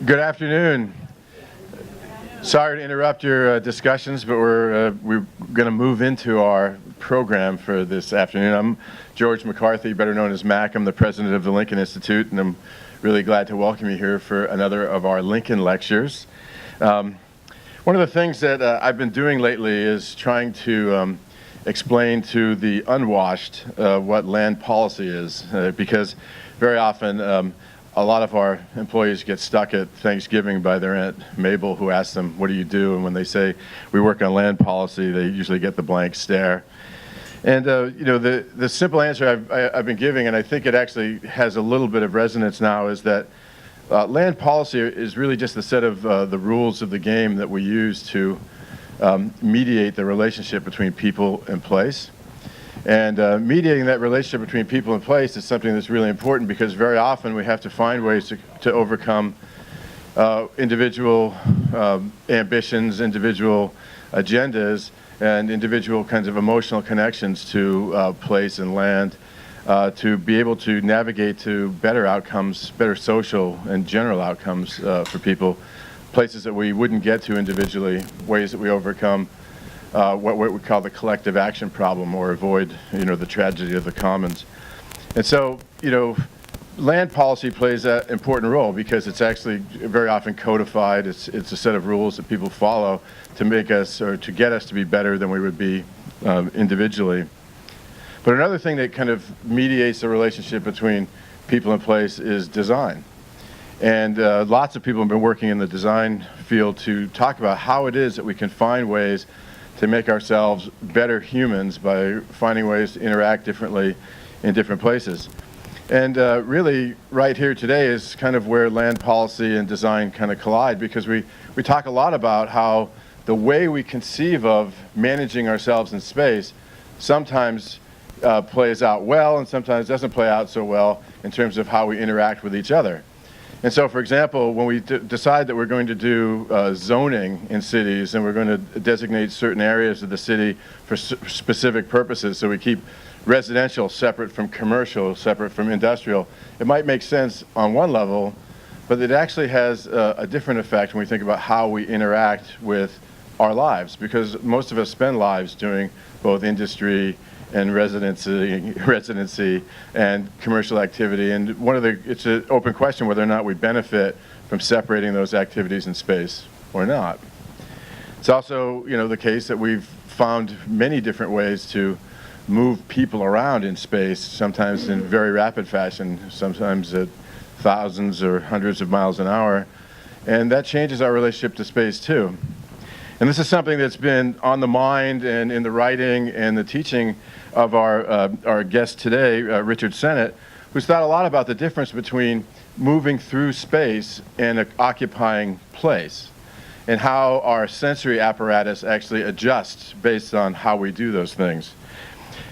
Good afternoon. Sorry to interrupt your discussions, but we're going to move into our program for this afternoon. I'm George McCarthy, better known as Mac. I'm the president of the Lincoln Institute, and I'm really glad to welcome you here for another of our Lincoln lectures. One of the things that I've been doing lately is trying to explain to the unwashed what land policy is, because very often a lot of our employees get stuck at Thanksgiving by their Aunt Mabel, who asks them, "What do you do?" And when they say, "We work on land policy," they usually get the blank stare. And the simple answer I've been giving, and I think it actually has a little bit of resonance now, is that land policy is really just a set of the rules of the game that we use to mediate the relationship between people and place. And mediating that relationship between people and place is something that's really important, because very often we have to find ways to overcome individual ambitions, individual agendas, and individual kinds of emotional connections to place and land, to be able to navigate to better outcomes, better social and general outcomes for people, places that we wouldn't get to individually, ways that we overcome what we call the collective action problem, or avoid, the tragedy of the commons. And so, land policy plays an important role, because it's actually very often codified. It's a set of rules that people follow to make us, or to get us to be better than we would be individually. But another thing that kind of mediates the relationship between people and place is design. And lots of people have been working in the design field to talk about how it is that we can find ways to make ourselves better humans by finding ways to interact differently in different places. And really, right here today is kind of where land policy and design kind of collide, because we talk a lot about how the way we conceive of managing ourselves in space sometimes plays out well, and sometimes doesn't play out so well in terms of how we interact with each other. And so, for example, when we decide that we're going to do zoning in cities, and we're going to designate certain areas of the city for specific purposes, so we keep residential separate from commercial, separate from industrial, it might make sense on one level, but it actually has a different effect when we think about how we interact with our lives, because most of us spend lives doing both industry and residency and commercial activity. And it's an open question whether or not we benefit from separating those activities in space or not. It's also, the case that we've found many different ways to move people around in space, sometimes in very rapid fashion, sometimes at thousands or hundreds of miles an hour. And that changes our relationship to space too. And this is something that's been on the mind and in the writing and the teaching of our guest today, Richard Sennett, who's thought a lot about the difference between moving through space and occupying place, and how our sensory apparatus actually adjusts based on how we do those things.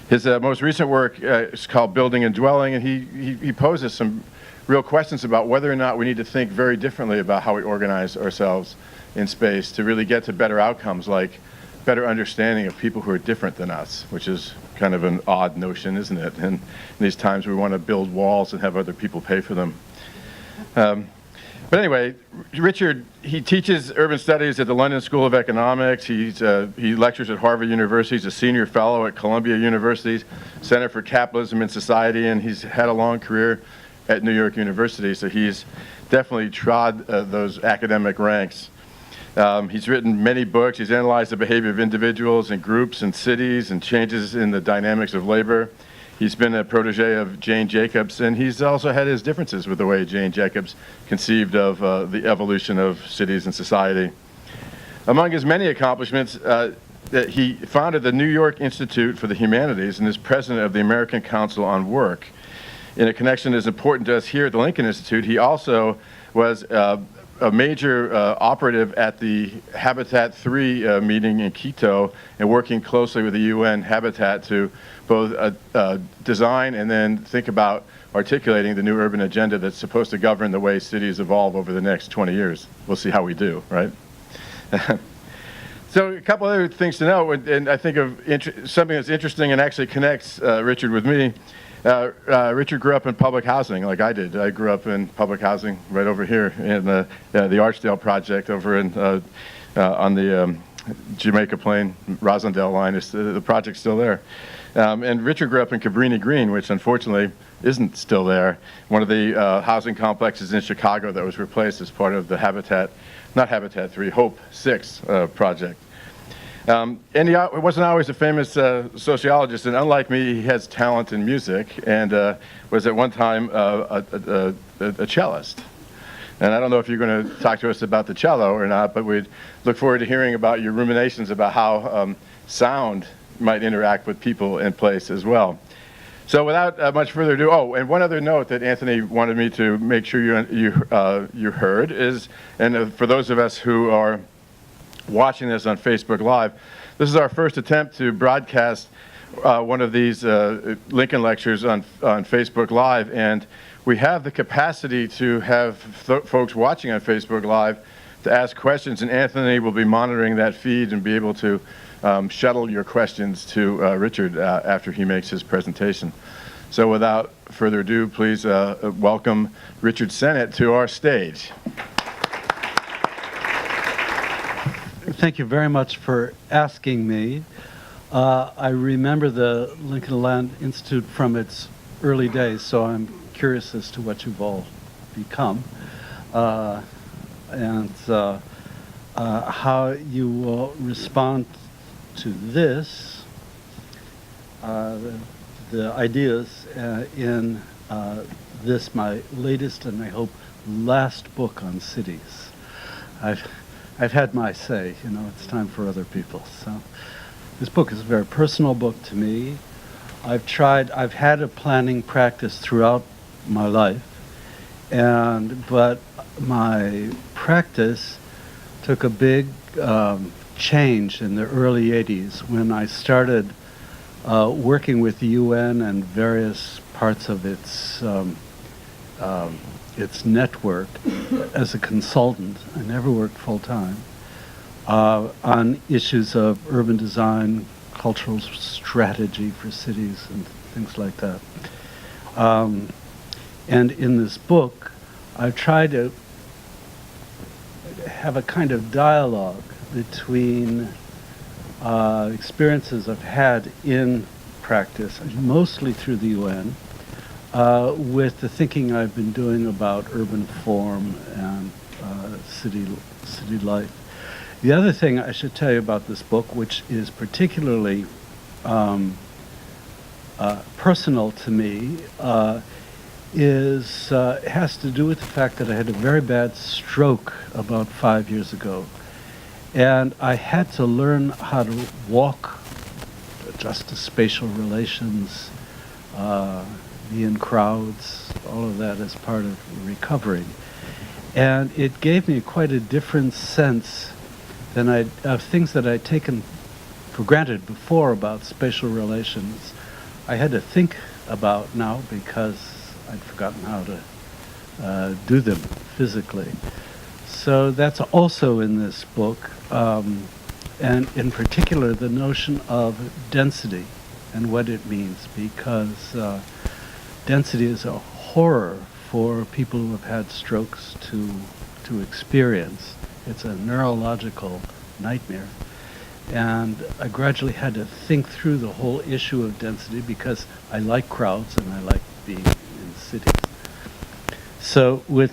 His most recent work is called Building and Dwelling, and he poses some real questions about whether or not we need to think very differently about how we organize ourselves in space to really get to better outcomes, like better understanding of people who are different than us, which is kind of an odd notion, isn't it? And in these times we want to build walls and have other people pay for them. But anyway, Richard, he teaches urban studies at the London School of Economics. He lectures at Harvard University. He's a senior fellow at Columbia University's Center for Capitalism and Society, and he's had a long career at New York University, so he's definitely trod those academic ranks. He's written many books. He's analyzed the behavior of individuals and groups and cities and changes in the dynamics of labor. He's been a protege of Jane Jacobs, and he's also had his differences with the way Jane Jacobs conceived of the evolution of cities and society. Among his many accomplishments, that he founded the New York Institute for the Humanities and is president of the American Council on Work. In a connection as important to us here at the Lincoln Institute, he also was a major operative at the Habitat 3 meeting in Quito, and working closely with the UN Habitat to both design and then think about articulating the new urban agenda that's supposed to govern the way cities evolve over the next 20 years. We'll see how we do, right? So a couple other things to know, and I think of something that's interesting and actually connects Richard with me. Richard grew up in public housing like I did. I grew up in public housing right over here in the Archdale project over in on the Jamaica Plain, Rosendale line. The project's still there. And Richard grew up in Cabrini Green, which unfortunately isn't still there. One of the housing complexes in Chicago that was replaced as part of the not Habitat 3, Hope 6 project. And he wasn't always a famous sociologist, and unlike me, he has talent in music and was at one time a cellist. And I don't know if you're going to talk to us about the cello or not, but we'd look forward to hearing about your ruminations about how sound might interact with people in place as well. So without much further ado, oh, and one other note that Anthony wanted me to make sure you heard is, and for those of us who are watching this on Facebook Live, this is our first attempt to broadcast one of these Lincoln lectures on Facebook Live, and we have the capacity to have folks watching on Facebook Live to ask questions, and Anthony will be monitoring that feed and be able to shuttle your questions to Richard after he makes his presentation. So without further ado, please welcome Richard Sennett to our stage. Thank you very much for asking me. I remember the Lincoln Land Institute from its early days, so I'm curious as to what you've all become and how you will respond to this, the ideas in this, my latest and I hope last book on cities. I've had my say, you know, it's time for other people. So this book is a very personal book to me. I've had a planning practice throughout my life, but my practice took a big change in the early 80s when I started working with the UN and various parts of its network as a consultant. I never worked full-time on issues of urban design, cultural strategy for cities, and things like that. And in this book, I've tried to have a kind of dialogue between experiences I've had in practice, mostly through the UN, with the thinking I've been doing about urban form and city life. The other thing I should tell you about this book, which is particularly personal to me, has to do with the fact that I had a very bad stroke about 5 years ago. And I had to learn how to walk, adjust to spatial relations, be in crowds, all of that as part of recovery. And it gave me quite a different sense than of things that I'd taken for granted before about spatial relations. I had to think about now because I'd forgotten how to do them physically. So that's also in this book, and in particular the notion of density and what it means, because density is a horror for people who have had strokes to experience. It's a neurological nightmare. And I gradually had to think through the whole issue of density because I like crowds and I like being in cities. So with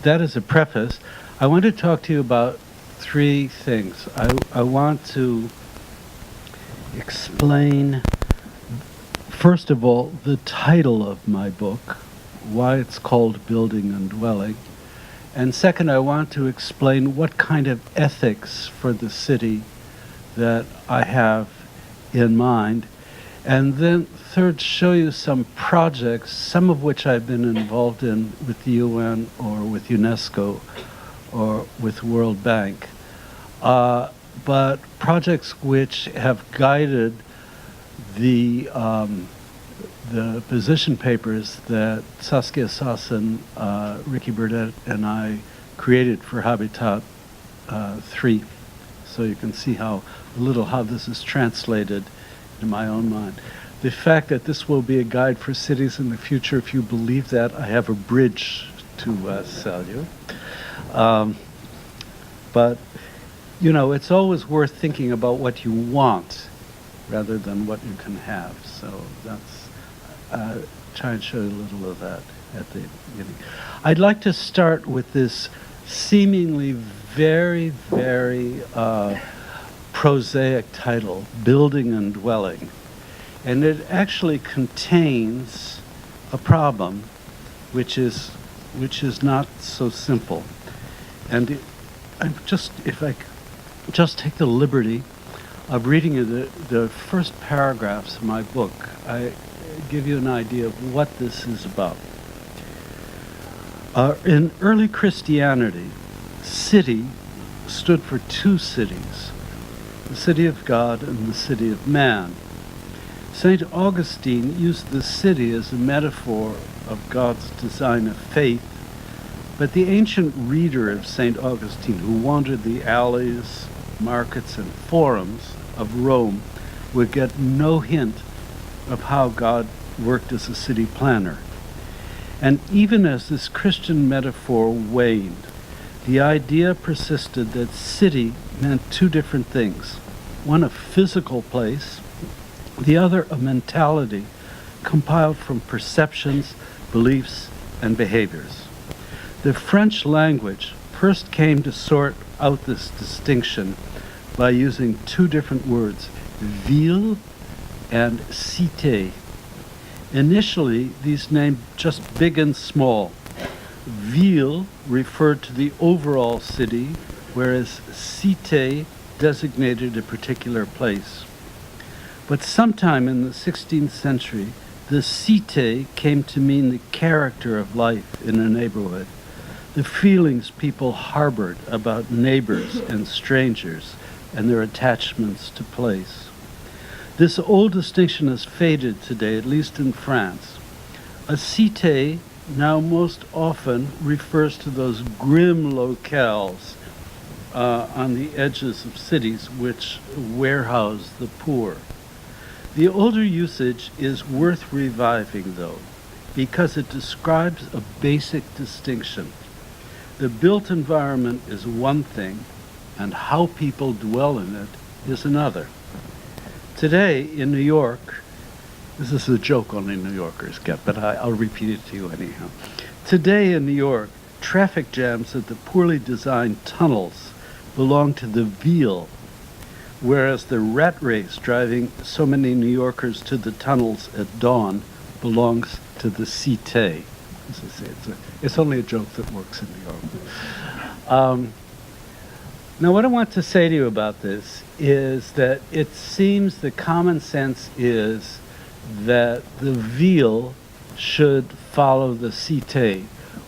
that as a preface, I want to talk to you about three things. I want to explain, first of all, the title of my book, why it's called Building and Dwelling. And second, I want to explain what kind of ethics for the city that I have in mind. And then third, show you some projects, some of which I've been involved in with the UN or with UNESCO or with World Bank, but projects which have guided the position papers that Saskia Sassen, Ricky Burdett, and I created for Habitat 3. So you can see how this is translated in my own mind. the fact that this will be a guide for cities in the future, if you believe that, I have a bridge to sell you. But, you know, it's always worth thinking about what you want rather than what you can have. So that's, try and show you a little of that at the beginning. I'd like to start with this seemingly very, very prosaic title, Building and Dwelling. And it actually contains a problem which is not so simple. And if I just take the liberty of reading you the first paragraphs of my book, I give you an idea of what this is about. In early Christianity, city stood for two cities, the city of God and the city of man. St. Augustine used the city as a metaphor of God's design of faith, but the ancient reader of St. Augustine, who wandered the alleys, markets, and forums of Rome, would get no hint of how God worked as a city planner. And even as this Christian metaphor waned, the idea persisted that city meant two different things. One, a physical place, the other, a mentality compiled from perceptions, beliefs, and behaviors. The French language first came to sort out this distinction by using two different words, ville and cité. Initially, these named just big and small. Ville referred to the overall city, whereas cité designated a particular place. But sometime in the 16th century, the cité came to mean the character of life in a neighborhood, the feelings people harbored about neighbors and strangers, and their attachments to place. This old distinction has faded today, at least in France. A cité now most often refers to those grim locales on the edges of cities which warehouse the poor. The older usage is worth reviving, though, because it describes a basic distinction. The built environment is one thing, and how people dwell in it is another. Today in New York, this is a joke only New Yorkers get, but I'll repeat it to you anyhow. Today in New York, traffic jams at the poorly designed tunnels belong to the ville, whereas the rat race driving so many New Yorkers to the tunnels at dawn belongs to the cité. As I say, it's only a joke that works in New York. Now, what I want to say to you about this is that it seems the common sense is that the ville should follow the cité.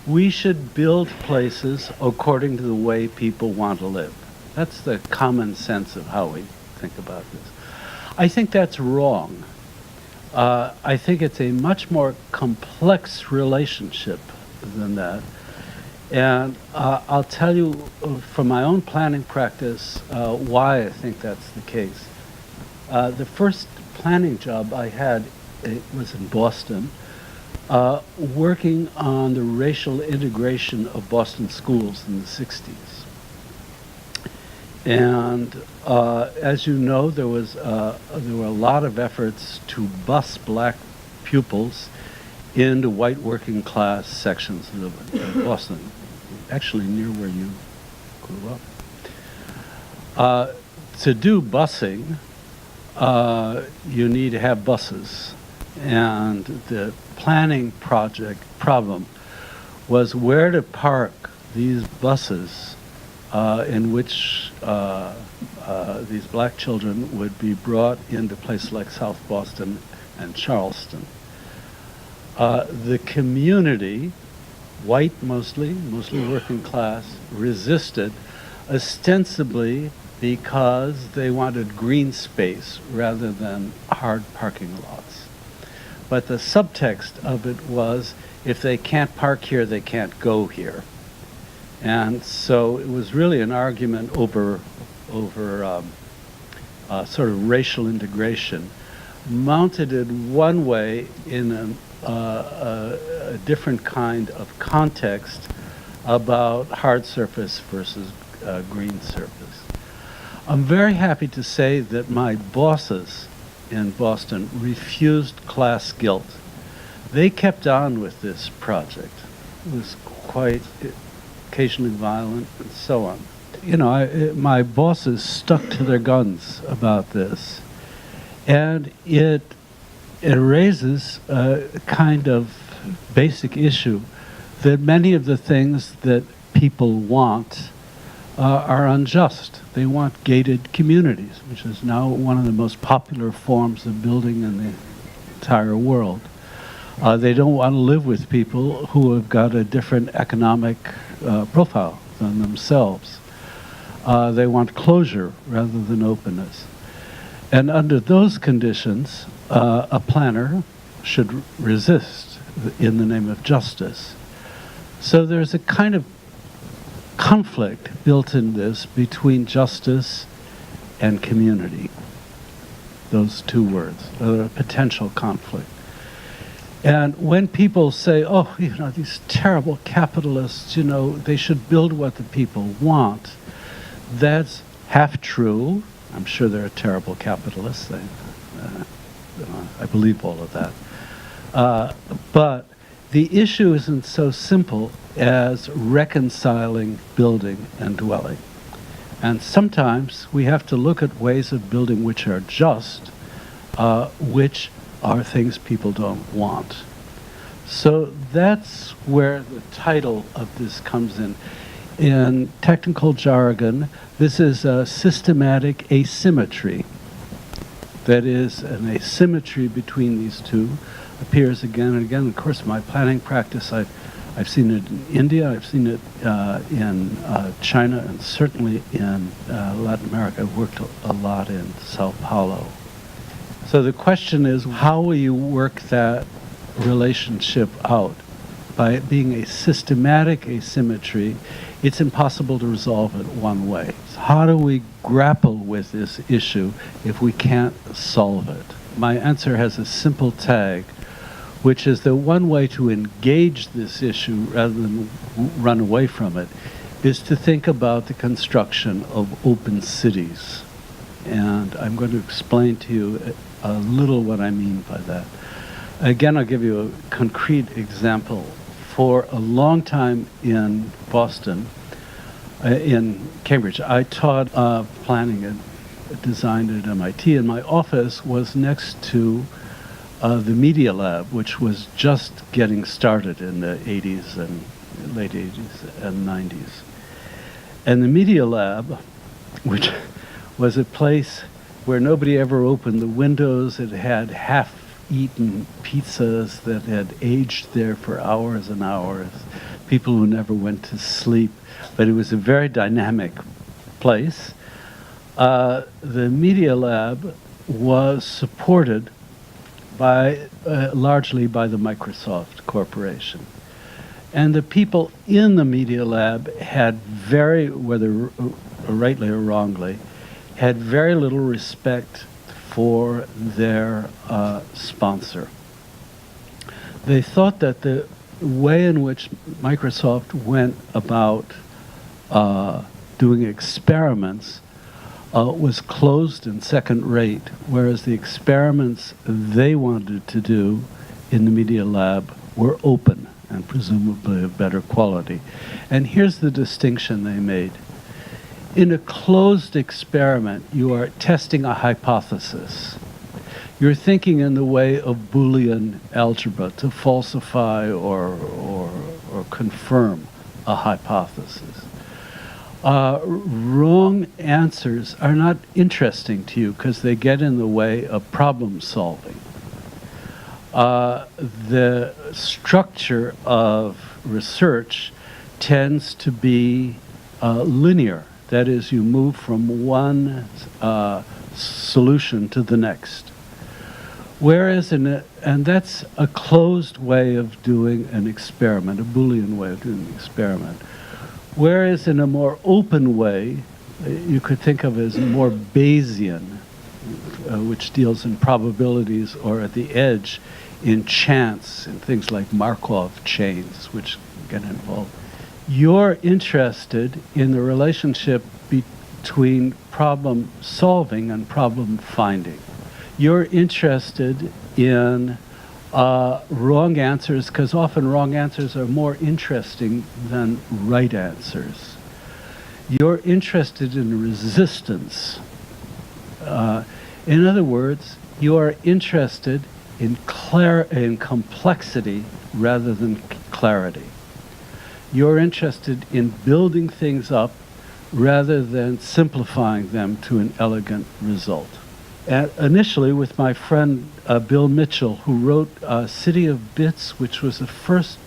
We should build places according to the way people want to live. That's the common sense of how we think about this. I think that's wrong. I think it's a much more complex relationship than that. And I'll tell you from my own planning practice why I think that's the case. The first planning job I had was in Boston, working on the racial integration of Boston schools in the 60s. And as you know, there were a lot of efforts to bus black pupils into white working class sections of Boston, actually near where you grew up. To do busing, you need to have buses. And the planning problem was where to park these buses in which these black children would be brought into places like South Boston and Charleston. The community, white mostly working class, resisted, ostensibly because they wanted green space rather than hard parking lots. But the subtext of it was, if they can't park here, they can't go here. And so it was really an argument over sort of racial integration. mounted it one way in a different kind of context about hard surface versus green surface. I'm very happy to say that my bosses in Boston refused class guilt. They kept on with this project. It was quite occasionally violent and so on. You know, my bosses stuck to their guns about this. And it raises a kind of basic issue that many of the things that people want are unjust. They want gated communities, which is now one of the most popular forms of building in the entire world. They don't want to live with people who have got a different economic profile than themselves. They want closure rather than openness. And under those conditions, a planner should resist in the name of justice. So there's a kind of conflict built in this between justice and community. Those two words, a potential conflict. And when people say, oh, you know, these terrible capitalists, you know, they should build what the people want, that's half true. I'm sure there are terrible capitalists. I believe all of that. But the issue isn't so simple as reconciling building and dwelling. And sometimes we have to look at ways of building which are just, which are things people don't want. So that's where the title of this comes in. In technical jargon, this is a systematic asymmetry. That is, an asymmetry between these two appears again and again. Of course, in my planning practice, I've seen it in India, I've seen it in China, and certainly in Latin America. I've worked a lot in Sao Paulo. So the question is, how will you work that relationship out? By it being a systematic asymmetry, it's impossible to resolve it one way. So how do we grapple with this issue if we can't solve it? My answer has a simple tag, which is that one way to engage this issue rather than run away from it is to think about the construction of open cities. And I'm going to explain to you a little what I mean by that. Again, I'll give you a concrete example. For a long time in Boston, in Cambridge, I taught planning and design at MIT, and my office was next to the Media Lab, which was just getting started in the 80s and late 80s and 90s. And the Media Lab, which was a place where nobody ever opened the windows, it had half-eaten pizzas that had aged there for hours and hours, people who never went to sleep, but it was a very dynamic place. The Media Lab was supported by largely by the Microsoft Corporation. And the people in the Media Lab had whether rightly or wrongly, had very little respect for their sponsor. They thought that the way in which Microsoft went about doing experiments was closed and second rate, whereas the experiments they wanted to do in the Media Lab were open and presumably of better quality. And here's the distinction they made. In a closed experiment, you are testing a hypothesis. You're thinking in the way of Boolean algebra to falsify or confirm a hypothesis. Wrong answers are not interesting to you because they get in the way of problem solving. The structure of research tends to be linear. That is, you move from one solution to the next. Whereas and that's a closed way of doing an experiment, a Boolean way of doing an experiment. Whereas in a more open way, you could think of as more Bayesian, which deals in probabilities, or at the edge in chance and things like Markov chains, which get involved. You're interested in the relationship between problem solving and problem finding. You're interested in wrong answers, because often wrong answers are more interesting than right answers. You're interested in resistance. In other words, you are interested in complexity rather than clarity. You're interested in building things up rather than simplifying them to an elegant result. Initially, with my friend Bill Mitchell, who wrote City of Bits, which was the first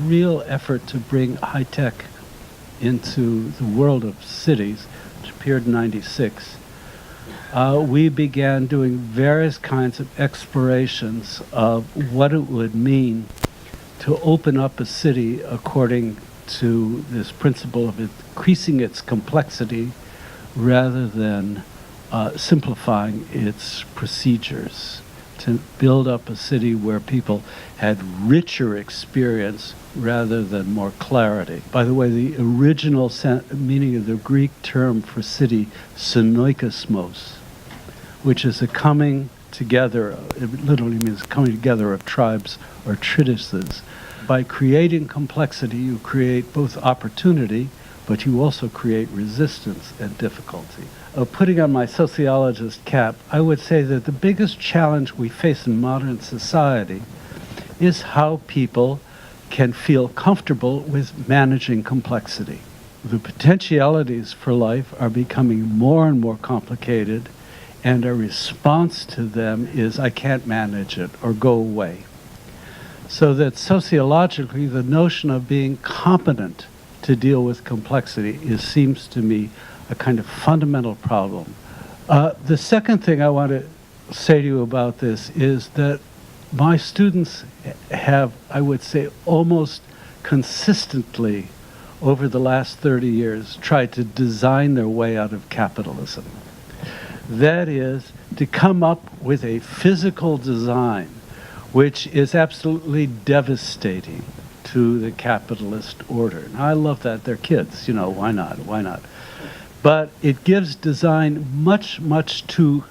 real effort to bring high-tech into the world of cities, which appeared in '96, we began doing various kinds of explorations of what it would mean to open up a city according to this principle of increasing its complexity rather than simplifying its procedures, to build up a city where people had richer experience rather than more clarity. By the way, the original meaning of the Greek term for city, synoikosmos, which is a coming together, it literally means coming together of tribes or treatises. By creating complexity, you create both opportunity, but you also create resistance and difficulty. Putting on my sociologist cap, I would say that the biggest challenge we face in modern society is how people can feel comfortable with managing complexity. The potentialities for life are becoming more and more complicated, and our response to them is, I can't manage it, or go away. So that sociologically, the notion of being competent to deal with complexity seems to me a kind of fundamental problem. The second thing I want to say to you about this is that my students have, I would say, almost consistently over the last 30 years tried to design their way out of capitalism. That is, to come up with a physical design which is absolutely devastating to the capitalist order. Now, I love that. They're kids, why not? Why not? But it gives design much, much to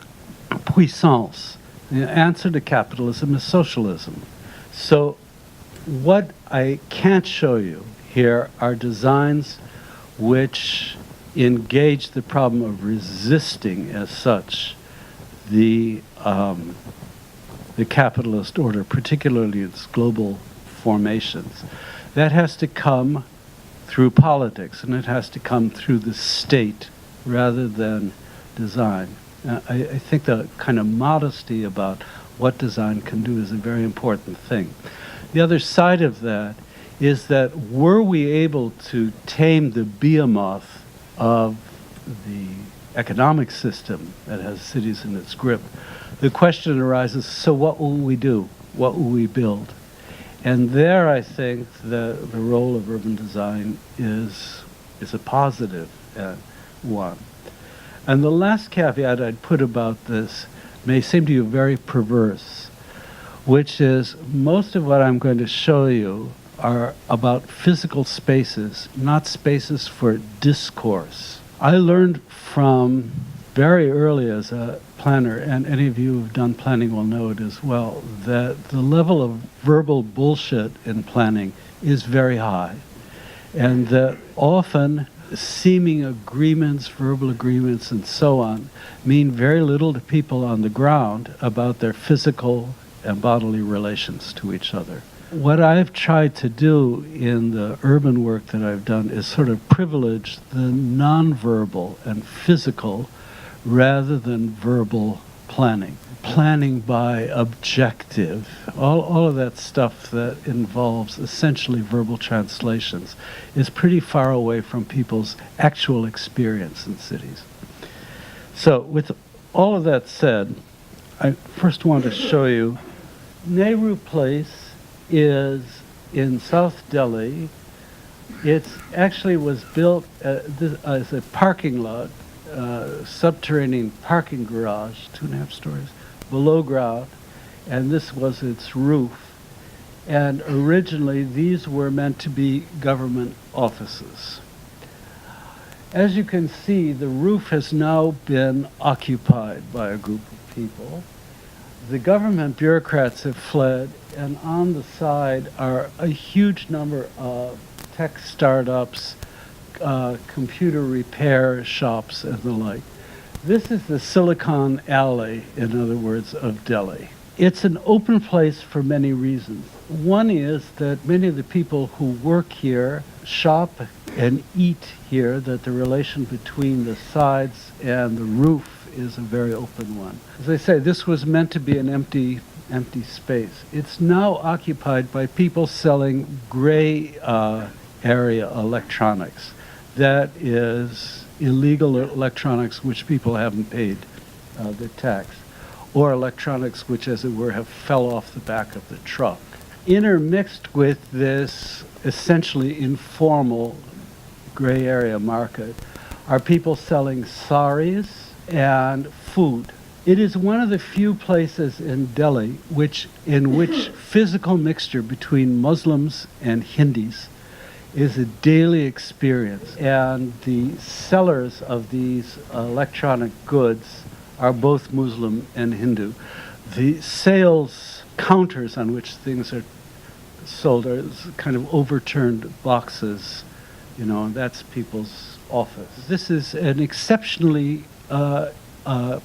puissance. The answer to capitalism is socialism. So what I can't show you here are designs which engage the problem of resisting as such the capitalist order, particularly its global formations. That has to come through politics, and it has to come through the state rather than design. I think the kind of modesty about what design can do is a very important thing. The other side of that is that were we able to tame the behemoth of the economic system that has cities in its grip, the question arises, so what will we do? What will we build? And there I think the role of urban design is a positive one. And the last caveat I'd put about this may seem to you very perverse, which is most of what I'm going to show you are about physical spaces, not spaces for discourse. I learned from very early as a planner, and any of you who've done planning will know it as well, that the level of verbal bullshit in planning is very high. And that often seeming agreements, verbal agreements, and so on, mean very little to people on the ground about their physical and bodily relations to each other. What I've tried to do in the urban work that I've done is sort of privilege the nonverbal and physical rather than verbal planning. Planning by objective, all of that stuff that involves essentially verbal translations is pretty far away from people's actual experience in cities. So with all of that said, I first want to show you Nehru Place is in South Delhi. It actually was built as a parking lot subterranean parking garage, 2.5 stories, below ground, and this was its roof. And originally, these were meant to be government offices. As you can see, the roof has now been occupied by a group of people. The government bureaucrats have fled, and on the side are a huge number of tech startups, computer repair shops, and the like. This is the Silicon Alley, in other words, of Delhi. It's an open place for many reasons. One is that many of the people who work here shop and eat here, that the relation between the sides and the roof is a very open one. As I say, this was meant to be an empty space. It's now occupied by people selling gray area electronics. That is illegal electronics which people haven't paid the tax, or electronics which, as it were, have fell off the back of the truck. Intermixed with this essentially informal gray area market are people selling saris and food. It is one of the few places in Delhi in which physical mixture between Muslims and Hindus is a daily experience, and the sellers of these electronic goods are both Muslim and Hindu. The sales counters on which things are sold are kind of overturned boxes, and that's people's office. This is an exceptionally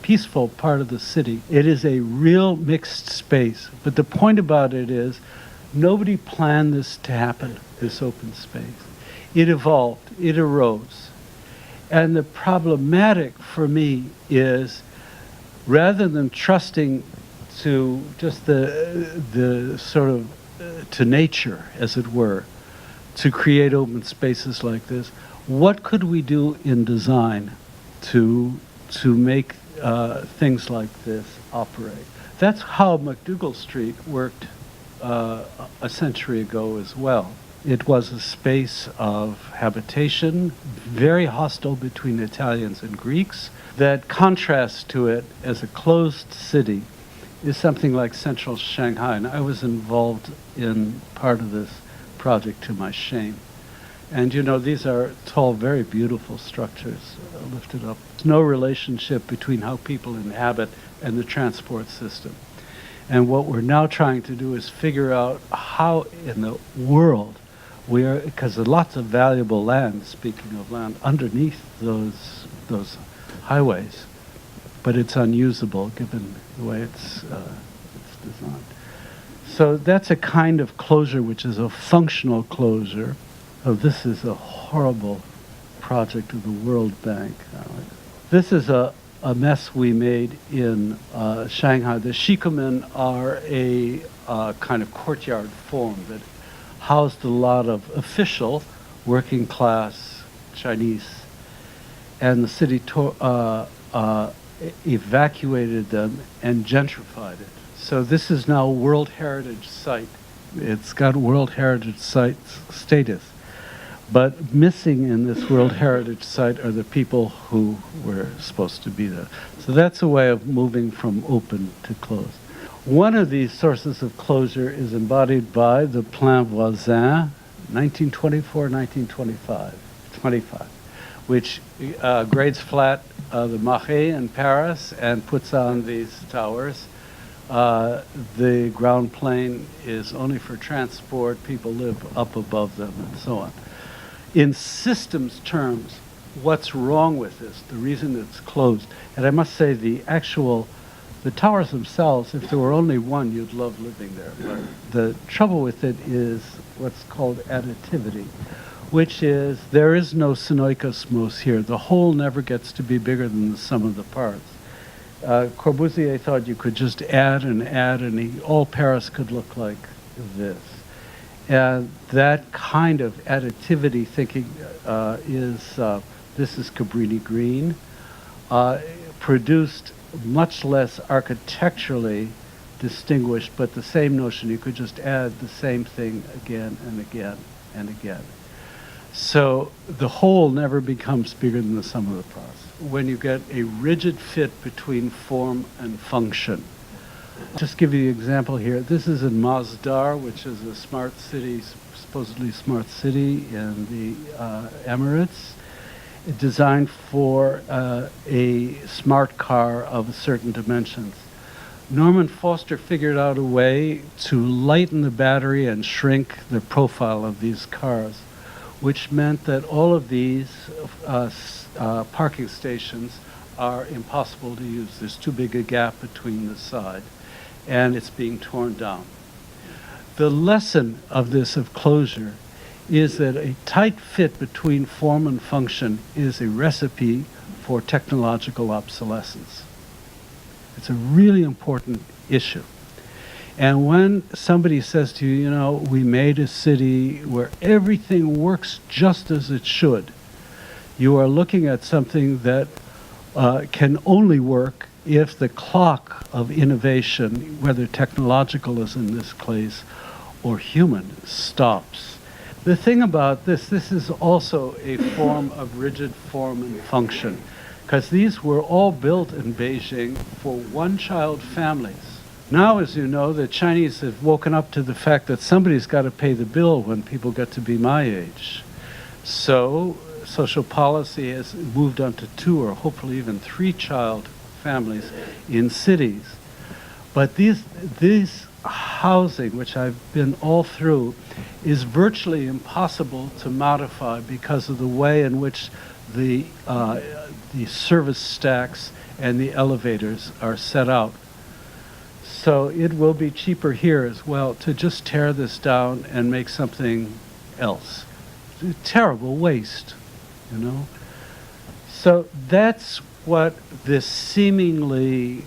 peaceful part of the city. It is a real mixed space, but the point about it is nobody planned this to happen, this open space. It evolved, it arose. And the problematic for me is, rather than trusting to just the sort of to nature, as it were, to create open spaces like this, what could we do in design to make things like this operate? That's how MacDougall Street worked a century ago as well. It was a space of habitation, very hostile between Italians and Greeks. That contrast to it as a closed city is something like central Shanghai, and I was involved in part of this project to my shame. And these are tall, very beautiful structures lifted up. There's no relationship between how people inhabit and the transport system. And what we're now trying to do is figure out how in the world we are, because there's lots of valuable land, speaking of land, underneath those highways, but it's unusable given the way it's designed. So that's a kind of closure which is a functional closure. Oh, this is a horrible project of the World Bank. This is a mess we made in Shanghai. The shikumen are a kind of courtyard form that housed a lot of official working class Chinese, and the city evacuated them and gentrified it. So this is now a World Heritage Site. It's got World Heritage Site status. But missing in this World Heritage Site are the people who were supposed to be there. So that's a way of moving from open to closed. One of these sources of closure is embodied by the Plan Voisin, 1924-1925, which grades flat the Marais in Paris and puts on these towers. The ground plane is only for transport. People live up above them and so on. In systems terms, what's wrong with this, the reason it's closed, and I must say the towers themselves, if there were only one, you'd love living there. But the trouble with it is what's called additivity, which is there is no synoikosmos here. The whole never gets to be bigger than the sum of the parts. Corbusier thought you could just add, and all Paris could look like this. And that kind of additivity thinking this is Cabrini Green, produced much less architecturally distinguished, but the same notion. You could just add the same thing again and again and again. So the whole never becomes bigger than the sum of the parts. When you get a rigid fit between form and function. Just give you the example here. This is in Masdar, which is a smart city, supposedly smart city in the Emirates, designed for a smart car of certain dimensions. Norman Foster figured out a way to lighten the battery and shrink the profile of these cars, which meant that all of these parking stations are impossible to use. There's too big a gap between the side, and it's being torn down. The lesson of this, of closure, is that a tight fit between form and function is a recipe for technological obsolescence. It's a really important issue. And when somebody says to you, you know, we made a city where everything works just as it should, you are looking at something that can only work if the clock of innovation, whether technological as in this case or human, stops. The thing about this is also a form of rigid form and function, because these were all built in Beijing for one-child families. Now, as you know, the Chinese have woken up to the fact that somebody's got to pay the bill when people get to be my age. So social policy has moved on to 2 or hopefully even 3-child families in cities. But these housing, which I've been all through, is virtually impossible to modify because of the way in which the service stacks and the elevators are set out. So it will be cheaper here as well to just tear this down and make something else. It's a terrible waste, you know? So that's what this seemingly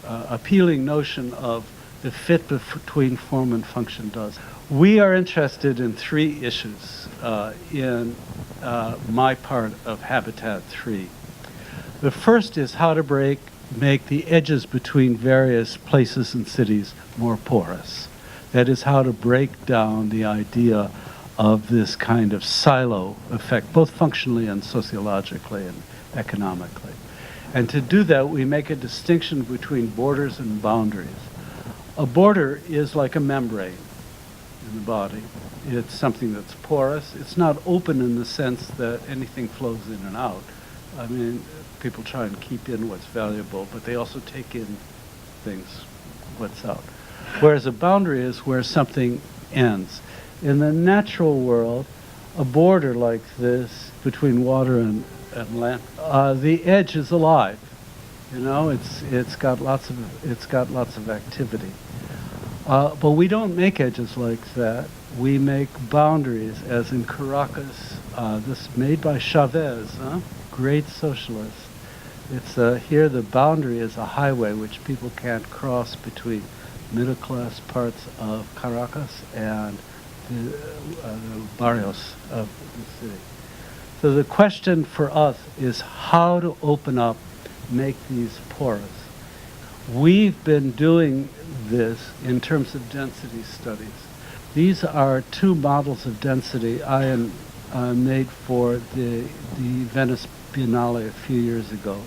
appealing notion of the fit between form and function does. We are interested in 3 issues in my part of Habitat 3. The first is how to make the edges between various places and cities more porous. That is how to break down the idea of this kind of silo effect, both functionally and sociologically and economically. And to do that, we make a distinction between borders and boundaries. A border is like a membrane in the body. It's something that's porous. It's not open in the sense that anything flows in and out. I mean, people try and keep in what's valuable, but they also take in things, what's out. Whereas a boundary is where something ends. In the natural world, a border like this between water and land, the edge is alive. You know, it's got lots of activity. But we don't make edges like that. We make boundaries, as in Caracas. This made by Chavez, great socialist. It's here the boundary is a highway which people can't cross between middle-class parts of Caracas and the barrios of the city. So the question for us is how to open up, make these porous. We've been doing this in terms of density studies. These are 2 models of density I made for the Venice Biennale a few years ago.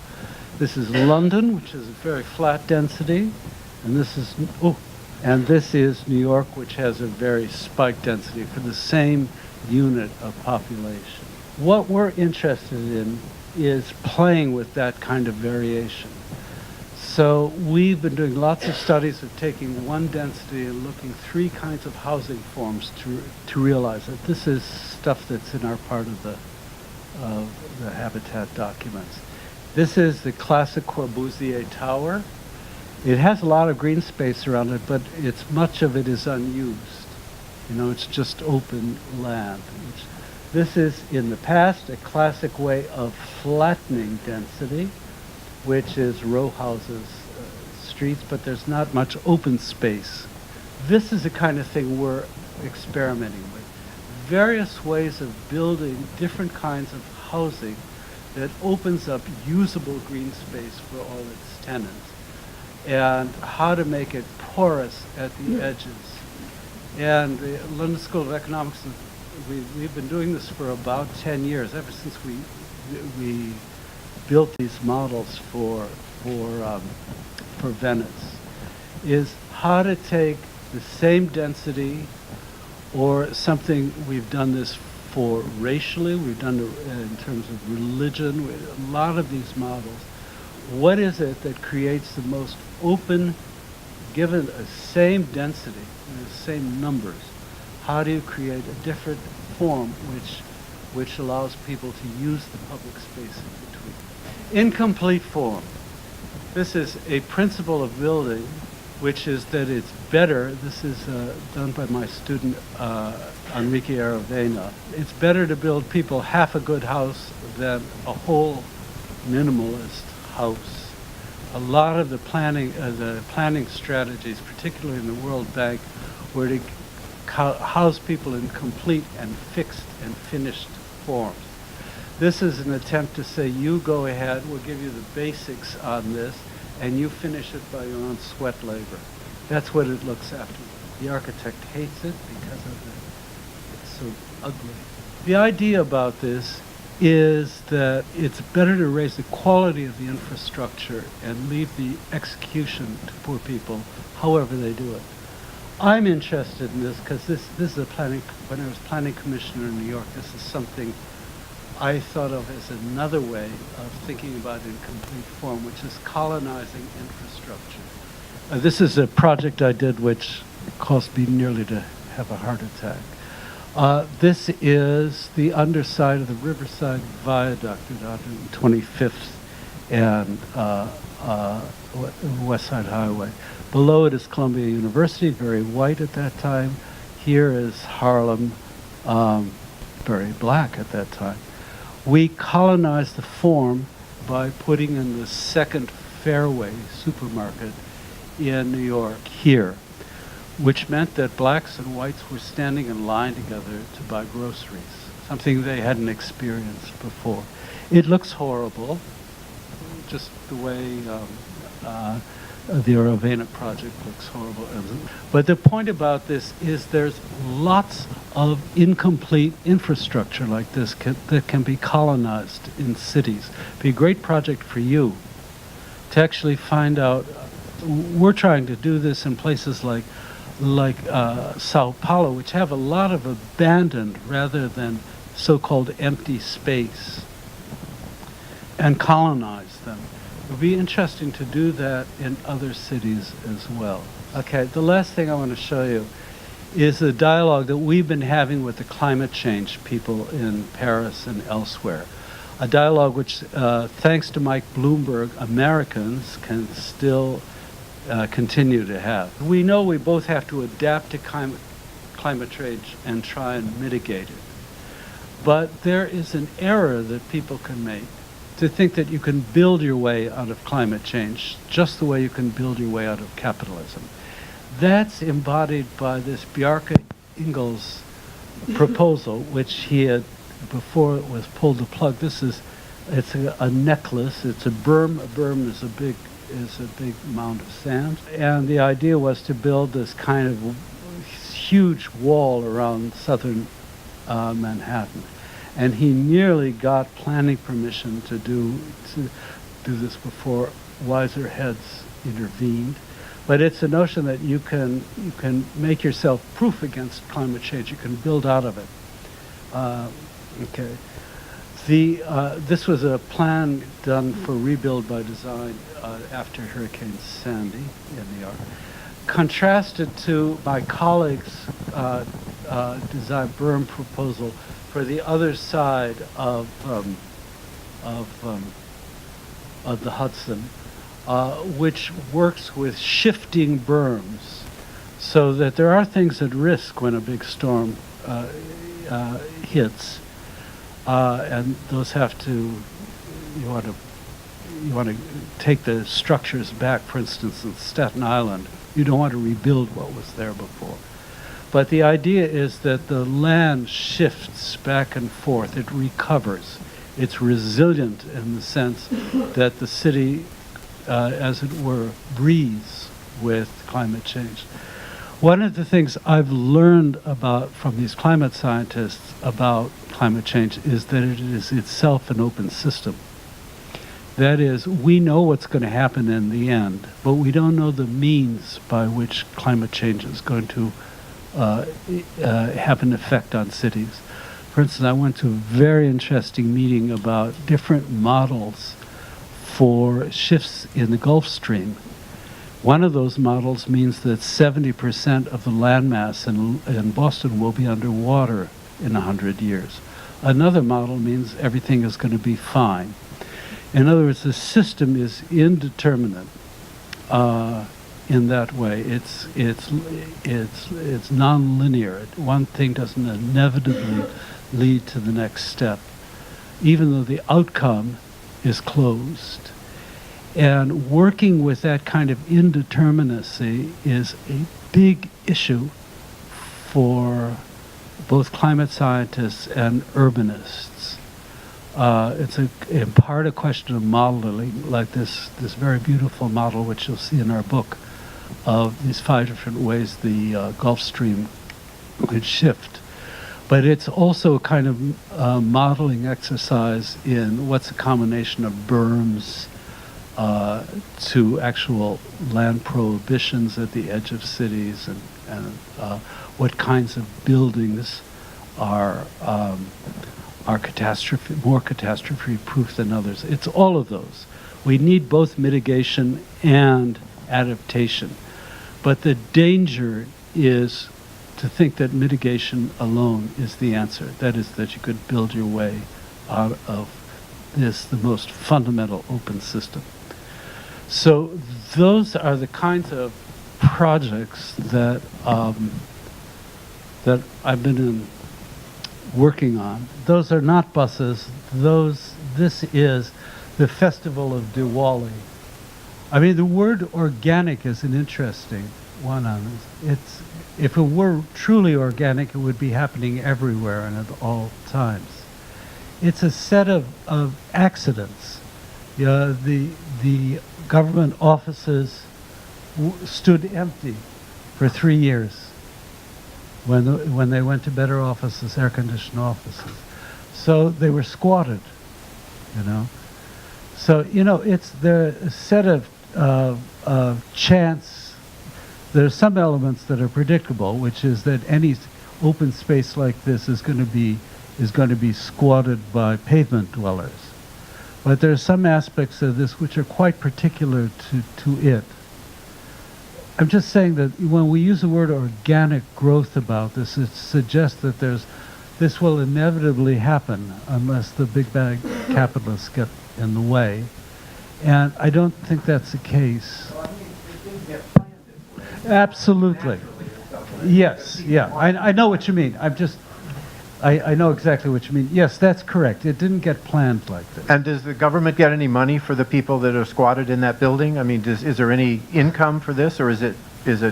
This is London, which is a very flat density, and this is New York, which has a very spiked density for the same unit of population. What we're interested in is playing with that kind of variation. So we've been doing lots of studies of taking one density and looking 3 kinds of housing forms to realize it. This is stuff that's in our part of the Habitat documents. This is the classic Corbusier tower. It has a lot of green space around it, but much of it is unused. You know, it's just open land. This is, in the past, a classic way of flattening density, which is row houses, streets, but there's not much open space. This is the kind of thing we're experimenting with. Various ways of building different kinds of housing that opens up usable green space for all its tenants, and how to make it porous at the edges. And the London School of Economics we've been doing this for about 10 years, ever since we built these models for Venice, is how to take the same density, or something we've done this for racially, we've done it in terms of religion, a lot of these models. What is it that creates the most open, given a same density, the same numbers? How do you create a different form which allows people to use the public space in between? Incomplete form. This is a principle of building, which is that it's better, this is done by my student Enrique Aravena, it's better to build people half a good house than a whole minimalist house. A lot of the planning strategies, particularly in the World Bank, were to house people in complete and fixed and finished forms. This is an attempt to say, you go ahead, we'll give you the basics on this, and you finish it by your own sweat labor. That's what it looks after. The architect hates it because it's so ugly. The idea about this is that it's better to raise the quality of the infrastructure and leave the execution to poor people, however they do it. I'm interested in this because this is a planning, when I was planning commissioner in New York, this is something I thought of as another way of thinking about it in complete form, which is colonizing infrastructure. This is a project I did which caused me nearly to have a heart attack. This is the underside of the Riverside Viaduct at 125th and West Side Highway. Below it is Columbia University, very white at that time. Here is Harlem, very black at that time. We colonized the form by putting in the Second Fairway supermarket in New York here, which meant that blacks and whites were standing in line together to buy groceries, something they hadn't experienced before. It looks horrible, just the way the Aravena project looks horrible. But the point about this is there's lots of incomplete infrastructure like this that can be colonized in cities. It'd be a great project for you to actually find out. We're trying to do this in places like Sao Paulo, which have a lot of abandoned rather than so-called empty space, and colonize them. It would be interesting to do that in other cities as well. Okay, the last thing I want to show you is the dialogue that we've been having with the climate change people in Paris and elsewhere. A dialogue which, thanks to Mike Bloomberg, Americans can still continue to have. We know we both have to adapt to climate change and try and mitigate it. But there is an error that people can make to think that you can build your way out of climate change just the way you can build your way out of capitalism. That's embodied by this Bjarke Ingels proposal, which he had, before it was pulled the plug. It's a necklace, it's a berm. A berm is a big mound of sand. And the idea was to build this kind of huge wall around southern Manhattan. And he nearly got planning permission to do this before wiser heads intervened. But it's a notion that you can make yourself proof against climate change. You can build out of it. Okay. This was a plan done for rebuild by design after Hurricane Sandy in New York. Contrasted to my colleague's design berm proposal for the other side of the Hudson, which works with shifting berms, so that there are things at risk when a big storm hits, and those have to. You want to take the structures back. For instance, in Staten Island, you don't want to rebuild what was there before. But the idea is that the land shifts back and forth. It recovers. It's resilient in the sense that the city, as it were, breathes with climate change. One of the things I've learned about from these climate scientists about climate change is that it is itself an open system. That is, we know what's going to happen in the end, but we don't know the means by which climate change is going to have an effect on cities. For instance, I went to a very interesting meeting about different models for shifts in the Gulf Stream. One of those models means that 70% of the landmass in Boston will be underwater in 100 years. Another model means everything is going to be fine. In other words, the system is indeterminate in that way. It's non-linear. One thing doesn't inevitably lead to the next step, even though the outcome is closed. And working with that kind of indeterminacy is a big issue for both climate scientists and urbanists. It's in part a question of modeling, like this very beautiful model, which you'll see in our book, of these 5 different ways the Gulf Stream could shift. But it's also a kind of modeling exercise in what's a combination of berms to actual land prohibitions at the edge of cities, and what kinds of buildings are more catastrophe-proof than others. It's all of those. We need both mitigation and adaptation. But the danger is to think that mitigation alone is the answer. That is, that you could build your way out of the most fundamental open system. So those are the kinds of projects that that I've been working on. Those are not buses. This is the Festival of Diwali. I mean, the word organic is an interesting one on this. If it were truly organic, it would be happening everywhere and at all times. It's a set of accidents. The government offices stood empty for 3 years when they went to better offices, air-conditioned offices. So they were squatted, you know. So, you know, it's the set of chance. There are some elements that are predictable, which is that any open space like this is going to be squatted by pavement dwellers. But there are some aspects of this which are quite particular to it. I'm just saying that when we use the word organic growth about this, it suggests that this will inevitably happen unless the big bag capitalists get in the way. And I don't think that's the case. Well, I mean, it didn't get planned this way. Absolutely. Yes, yeah. I know what you mean. I know exactly what you mean. Yes, that's correct. It didn't get planned like this. And does the government get any money for the people that are squatted in that building? I mean, is there any income for this, or is it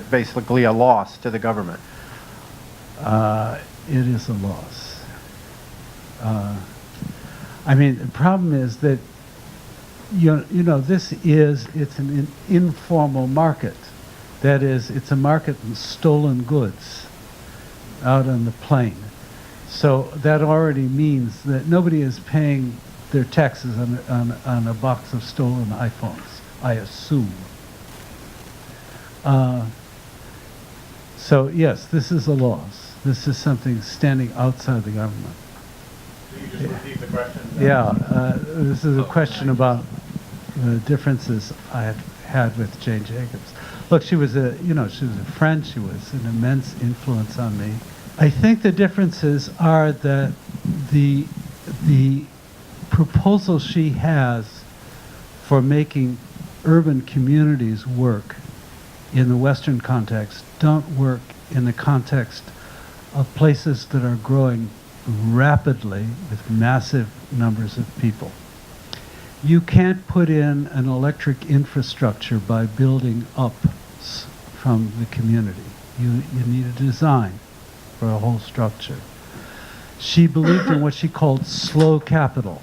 basically a loss to the government? It is a loss. I mean, the problem is that you know it's an informal market. That is, it's a market in stolen goods out on the plain. So that already means that nobody is paying their taxes on a box of stolen iPhones, I assume. So yes, this is a loss. This is something standing outside the government. Can you just repeat the question? Yeah, this is a question about the differences I have had with Jane Jacobs. Look, she was a friend. She was an immense influence on me. I think the differences are that the proposal she has for making urban communities work in the Western context don't work in the context of places that are growing rapidly with massive numbers of people. You can't put in an electric infrastructure by building up from the community. You need a design for a whole structure. She believed in what she called slow capital.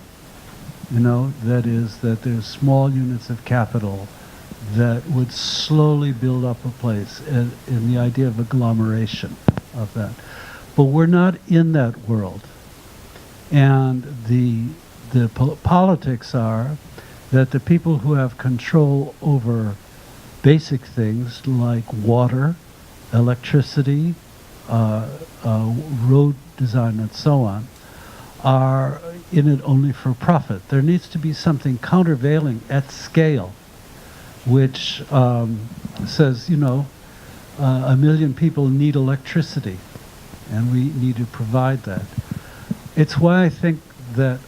You know, that is that there's small units of capital that would slowly build up a place in the idea of agglomeration of that. But we're not in that world. And the politics are that the people who have control over basic things like water, electricity, road design, and so on, are in it only for profit. There needs to be something countervailing at scale, which says, you know, 1 million people need electricity, and we need to provide that. It's why I think that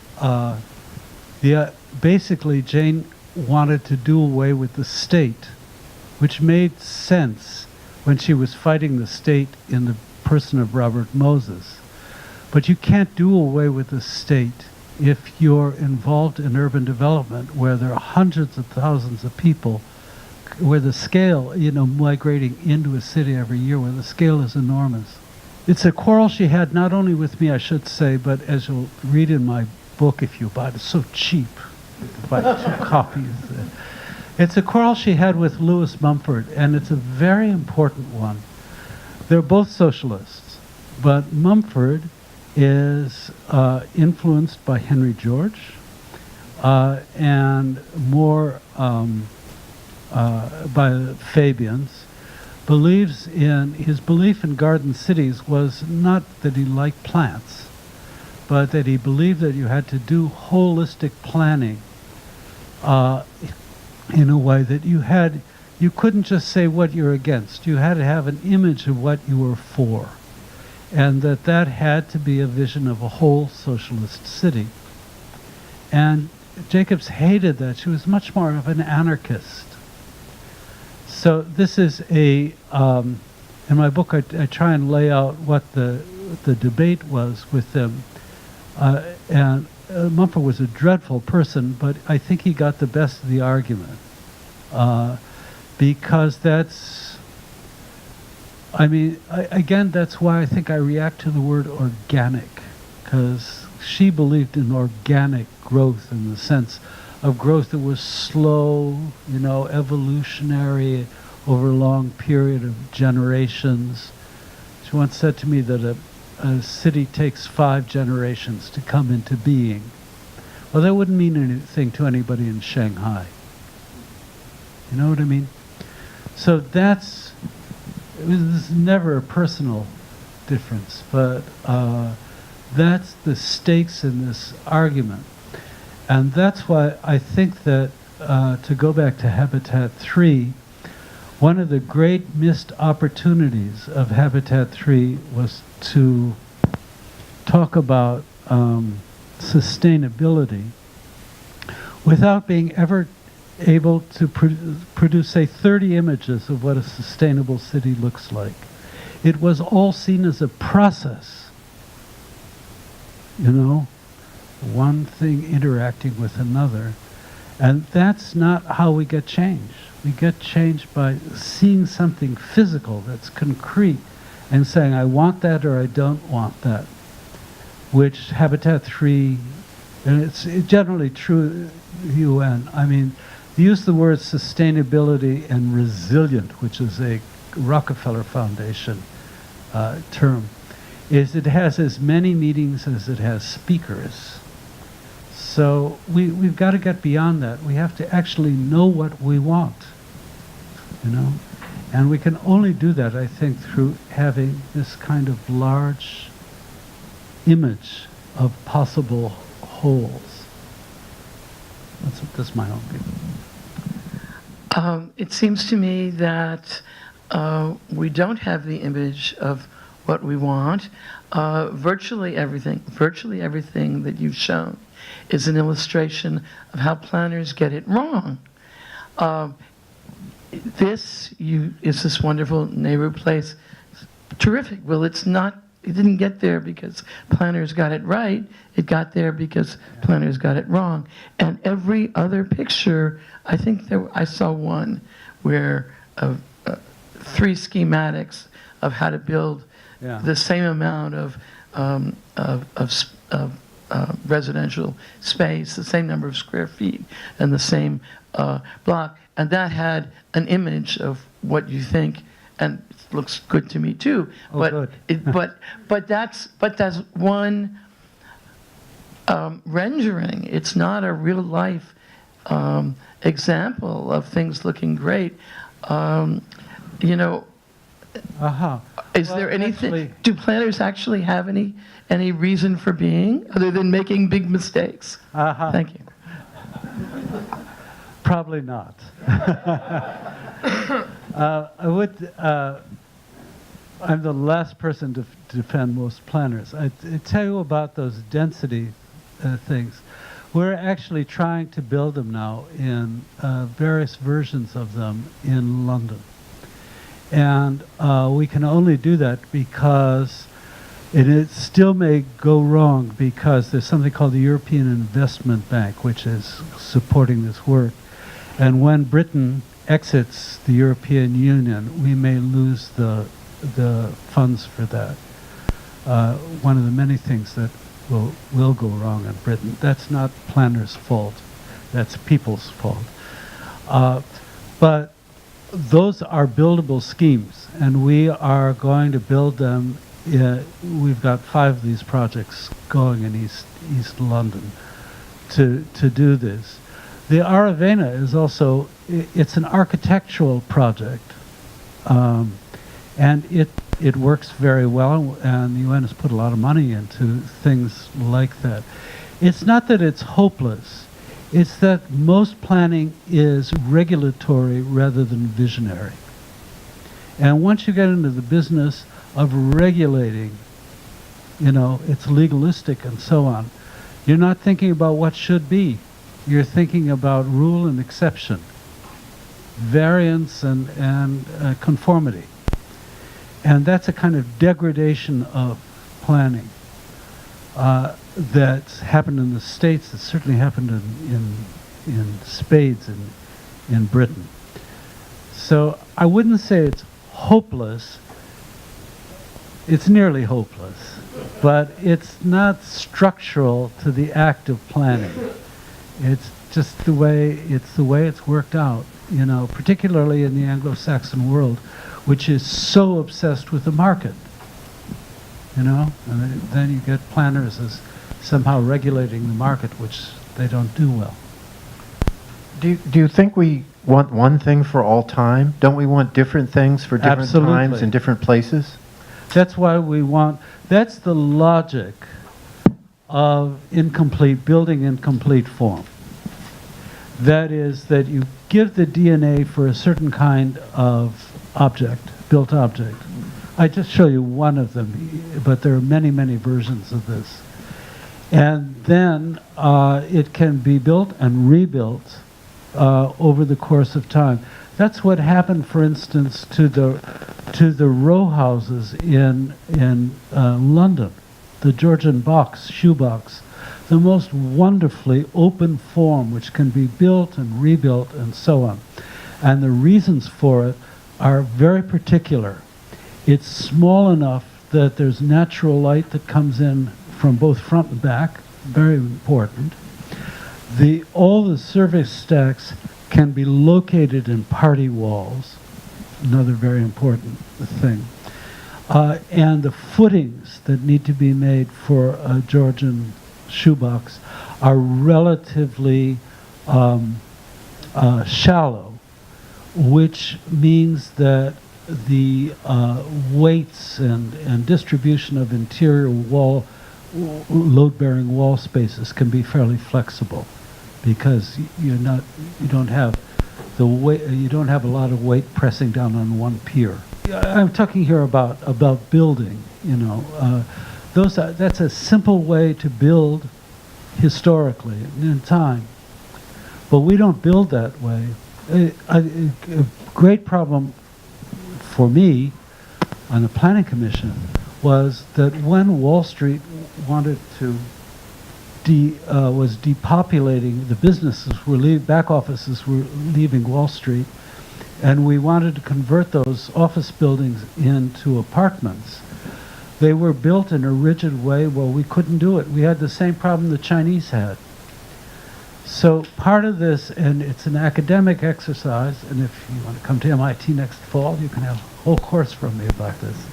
basically Jane wanted to do away with the state, which made sense when she was fighting the state in the person of Robert Moses. But you can't do away with the state if you're involved in urban development where there are hundreds of thousands of people, where the scale, you know, migrating into a city every year, where the scale is enormous. It's a quarrel she had not only with me, I should say, but as you'll read in my book if you buy it, it's so cheap. You can buy 2 copies. It's a quarrel she had with Lewis Mumford, and it's a very important one. They're both socialists, but Mumford is influenced by Henry George and more by the Fabians. His belief in garden cities was not that he liked plants, but that he believed that you had to do holistic planning in a way that you couldn't just say what you're against. You had to have an image of what you were for, and that had to be a vision of a whole socialist city. And Jacobs hated that. She was much more of an anarchist. So this is in my book I try and lay out what the debate was with them. And Mumford was a dreadful person, but I think he got the best of the argument. Because that's, I mean, again, that's why I think I react to the word organic, because she believed in organic growth in the sense of growth that was slow, you know, evolutionary over a long period of generations. She once said to me that a city takes 5 generations to come into being. Well, that wouldn't mean anything to anybody in Shanghai. You know what I mean? So this is never a personal difference, but that's the stakes in this argument. And that's why I think that, to go back to Habitat 3, one of the great missed opportunities of Habitat 3 was to talk about sustainability without being ever able to produce, say, 30 images of what a sustainable city looks like. It was all seen as a process, you know, one thing interacting with another. And that's not how we get change. We get change by seeing something physical that's concrete and saying, I want that or I don't want that, which Habitat 3, and it's generally true, UN. I mean, they use the words sustainability and resilient, which is a Rockefeller Foundation term, is it has as many meetings as it has speakers. So we've got to get beyond that. We have to actually know what we want, you know? And we can only do that, I think, through having this kind of large image of possible wholes. That's my own view. It seems to me that we don't have the image of what we want. Virtually everything that you've shown is an illustration of how planners get it wrong. This wonderful Nehru Place, terrific. Well, it didn't get there because planners got it right. It got there because planners got it wrong. And every other picture, I think I saw one where 3 schematics of how to build the same amount of residential space, the same number of square feet, and the same block, and that had an image of what you think, and it looks good to me too. Oh, but good. but that's one rendering. It's not a real life example of things looking great. You know, is Well, there anything? actually- Do planners actually have any reason for being other than making big mistakes? Thank you. Probably not. I would. I'm the last person to defend most planners. I tell you about those density things. We're actually trying to build them now in various versions of them in London. And we can only do that because it still may go wrong because there's something called the European Investment Bank, which is supporting this work. And when Britain exits the European Union, we may lose the funds for that. One of the many things that will go wrong in Britain. That's not planners' fault. That's people's fault. But those are buildable schemes, and we are going to build them. We've got 5 of these projects going in East London to do this. The Aravena is also, it's an architectural project, and it works very well, and the UN has put a lot of money into things like that. It's not that it's hopeless, it's that most planning is regulatory rather than visionary. And once you get into the business of regulating, it's legalistic and so on, you're not thinking about what should be. You're thinking about rule and exception, variance and conformity. And that's a kind of degradation of planning that's happened in the States. It certainly happened in spades in Britain. So I wouldn't say it's hopeless. It's nearly hopeless, but it's not structural to the act of planning. It's just the way it's worked out, particularly in the Anglo-Saxon world, which is so obsessed with the market, and then you get planners as somehow regulating the market, which they don't do well. Do you think we want one thing for all time? Don't we want different things for different Absolutely. times and different places? That's why that's the logic of building incomplete form. That is that you give the DNA for a certain kind of built object. I just show you one of them, but there are many, many versions of this. And then it can be built and rebuilt over the course of time. That's what happened, for instance, to the row houses in London, the Georgian shoebox, the most wonderfully open form which can be built and rebuilt and so on. And the reasons for it are very particular. It's small enough that there's natural light that comes in from both front and back, very important. All the service stacks can be located in party walls, another very important thing. And the footings that need to be made for a Georgian shoebox are relatively shallow, which means that the weights and distribution of interior load-bearing wall spaces can be fairly flexible, because you don't have a lot of weight pressing down on one pier. I'm talking here about building. That's a simple way to build historically in time, but we don't build that way. A great problem for me on the Planning Commission was that when Wall Street wanted to was depopulating, the businesses back offices were leaving Wall Street, and we wanted to convert those office buildings into apartments. They were built in a rigid way. Well, we couldn't do it. We had the same problem the Chinese had. So part of this, and it's an academic exercise, and if you want to come to MIT next fall, you can have a whole course from me about this,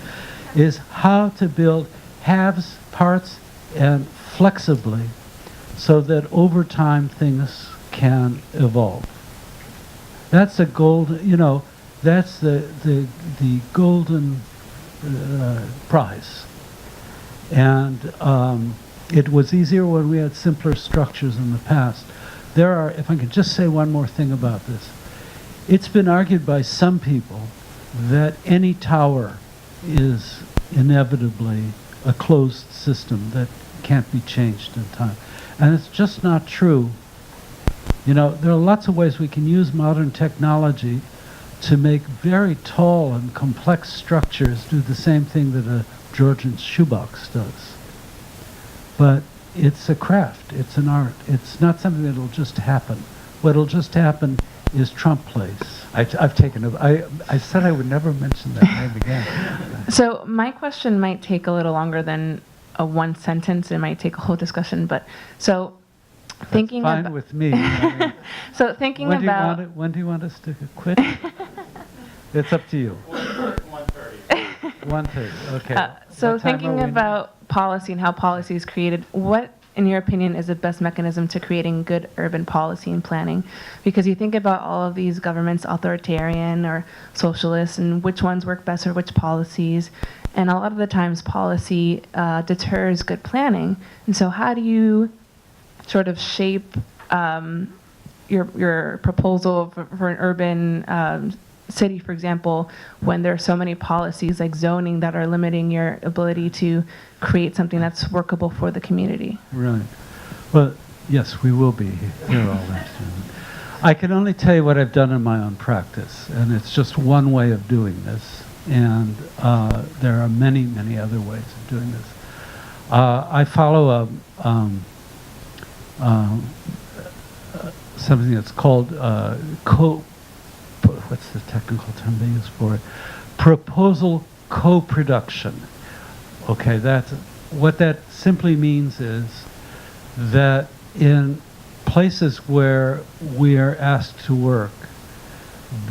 is how to build halves, parts, and flexibly so that over time things can evolve. That's the gold, that's the golden prize. And it was easier when we had simpler structures in the past. There are, if I could just say one more thing about this, it's been argued by some people that any tower is inevitably a closed system that can't be changed in time. And it's just not true. There are lots of ways we can use modern technology to make very tall and complex structures do the same thing that a Georgian shoebox does. But it's a craft, it's an art. It's not something that'll just happen. What'll just happen is Trump Place. I've taken it. I said I would never mention that name again. So my question might take a little longer than a one sentence. It might take a whole discussion, but so thinking Fine about, with me. I mean, so thinking when about when do you want us to quit? It's up to you. 1:30. Okay. so What time thinking are we now? about policy and how policy is created, what, in your opinion, is the best mechanism to creating good urban policy and planning? Because you think about all of these governments, authoritarian or socialist, and which ones work best or which policies. And a lot of the times policy deters good planning. And so how do you sort of shape your proposal for an urban city, for example, when there are so many policies like zoning that are limiting your ability to create something that's workable for the community? Right. Well, yes, we will be here all afternoon. I can only tell you what I've done in my own practice, and it's just one way of doing this. And there are many, many other ways of doing this. I follow something that's called what's the technical term they use for it? Proposal co-production. Okay, that's what that simply means is that in places where we are asked to work,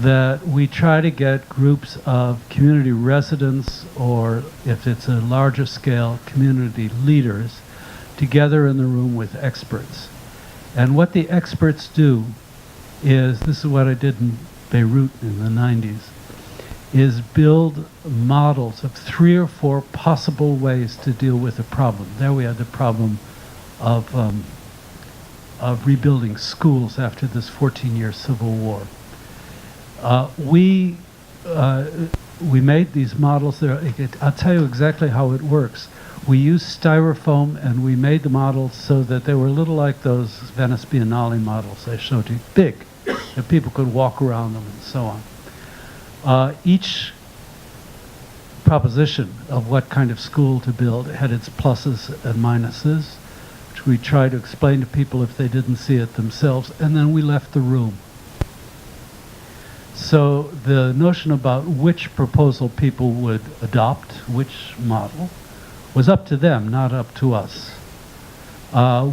that we try to get groups of community residents, or if it's a larger scale, community leaders, together in the room with experts. And what the experts do is, this is what I did in Beirut in the 90s, is build models of 3 or 4 possible ways to deal with a problem. There we had the problem of rebuilding schools after this 14-year civil war. We made these models there. I'll tell you exactly how it works. We used styrofoam, and we made the models so that they were a little like those Venice Biennale models I showed you, big, that people could walk around them and so on. Each proposition of what kind of school to build had its pluses and minuses, which we tried to explain to people if they didn't see it themselves, and then we left the room. So the notion about which proposal people would adopt, which model, was up to them, not up to us.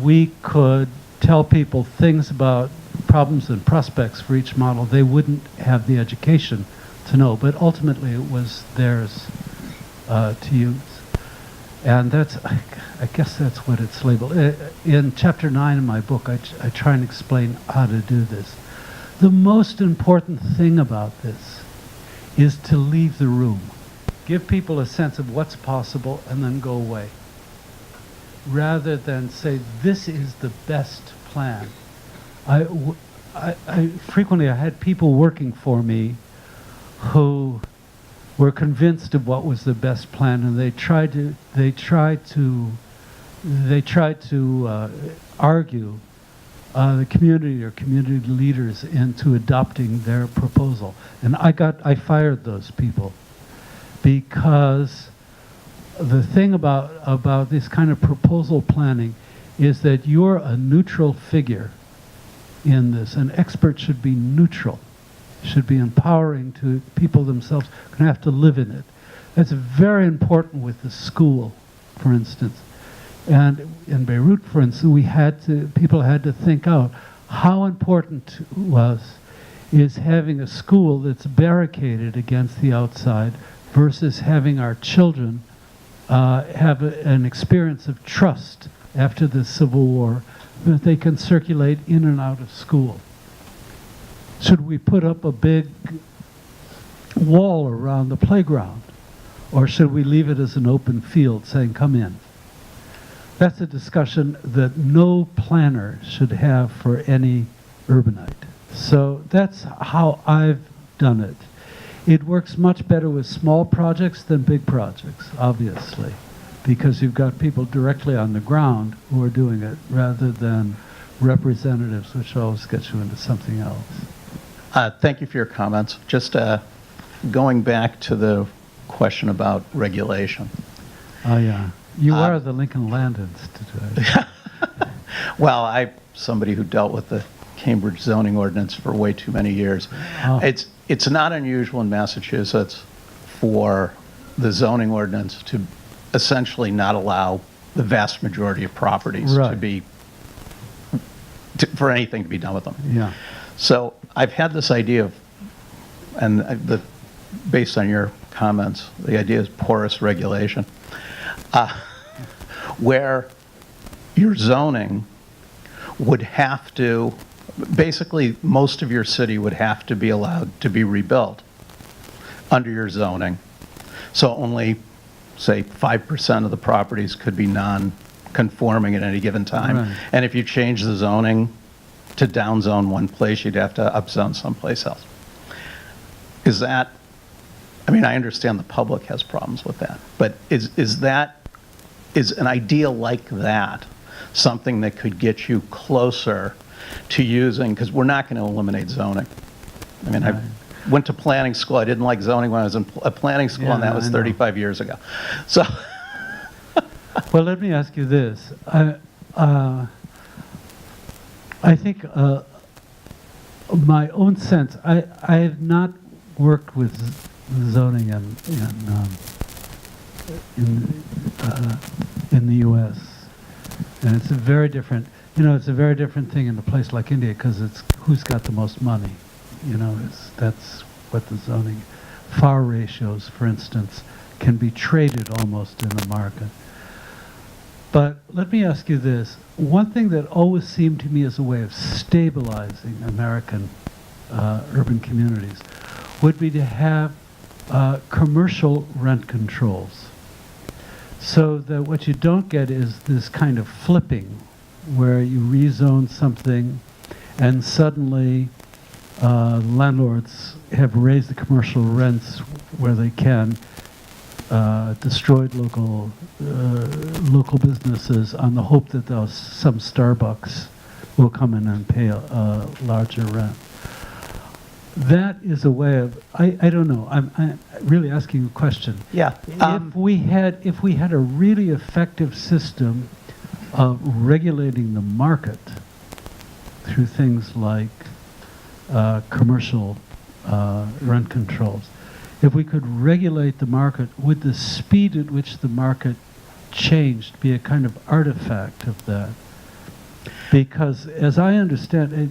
We could tell people things about problems and prospects for each model they wouldn't have the education to know, but ultimately it was theirs to use. And that's, I guess that's what it's labeled. In chapter 9 of my book, I try and explain how to do this. The most important thing about this is to leave the room. Give people a sense of what's possible and then go away. Rather than say, this is the best plan. Frequently I had people working for me who were convinced of what was the best plan, and they tried to argue the community or community leaders into adopting their proposal. And I fired those people, because the thing about this kind of proposal planning is that you're a neutral figure in this. An expert should be neutral, should be empowering to people themselves, going to have to live in it. It's very important with the school, for instance. And in Beirut, for instance, people had to think out how important is having a school that's barricaded against the outside versus having our children have an experience of trust after the Civil War that they can circulate in and out of school. Should we put up a big wall around the playground? Or should we leave it as an open field saying, come in? That's a discussion that no planner should have for any urbanite. So that's how I've done it. It works much better with small projects than big projects, obviously, because you've got people directly on the ground who are doing it rather than representatives, which always gets you into something else. Thank you for your comments. Just going back to the question about regulation. Oh, yeah. You are the Lincoln Land Institute. Well, somebody who dealt with the Cambridge zoning ordinance for way too many years. Oh. It's not unusual in Massachusetts for the zoning ordinance to essentially not allow the vast majority of properties Right. to be, for anything to be done with them. Yeah. So I've had this idea of, and based on your comments, the idea is porous regulation, where your zoning would have to, basically most of your city would have to be allowed to be rebuilt under your zoning. So only, say, 5% of the properties could be non-conforming at any given time. Right. And if you change the zoning to downzone one place, you'd have to upzone someplace else. Is that, I mean, I understand the public has problems with that, but is an idea like that something that could get you closer to using, because we're not going to eliminate zoning. I mean, Right. I went to planning school. I didn't like zoning when I was in planning school, and Yeah, that was I know. 35 years ago. So, Well, let me ask you this. I think my own sense, I have not worked with zoning in the U.S. And it's a very different, it's a very different thing in a place like India because it's who's got the most money. That's what the zoning, FAR ratios, for instance, can be traded almost in the market. But let me ask you this. One thing that always seemed to me as a way of stabilizing American urban communities would be to have commercial rent controls. So that what you don't get is this kind of flipping where you rezone something and suddenly landlords have raised the commercial rents where they can, destroyed local businesses on the hope that some Starbucks will come in and pay a larger rent. That is a way of, I don't know, I'm really asking a question. yeah. If we had a really effective system of regulating the market through things like commercial rent controls, if we could regulate the market, would the speed at which the market changed be a kind of artifact of that? Because as I understand it,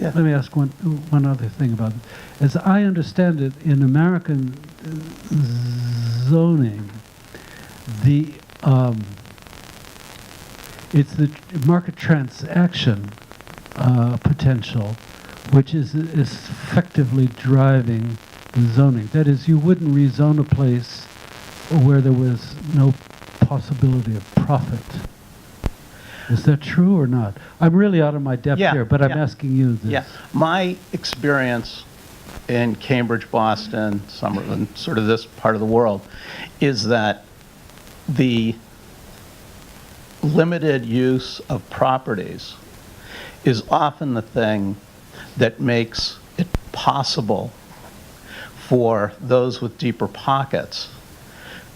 let me ask one other thing about it. As I understand it, in American zoning, it's the market transaction potential which is effectively driving the zoning. That is, you wouldn't rezone a place where there was no possibility of profit. Is that true or not? I'm really out of my depth Yeah, here, but I'm yeah. asking you this. Yeah, my experience in Cambridge, Boston, Somerville, sort of this part of the world, is that the limited use of properties is often the thing that makes it possible for those with deeper pockets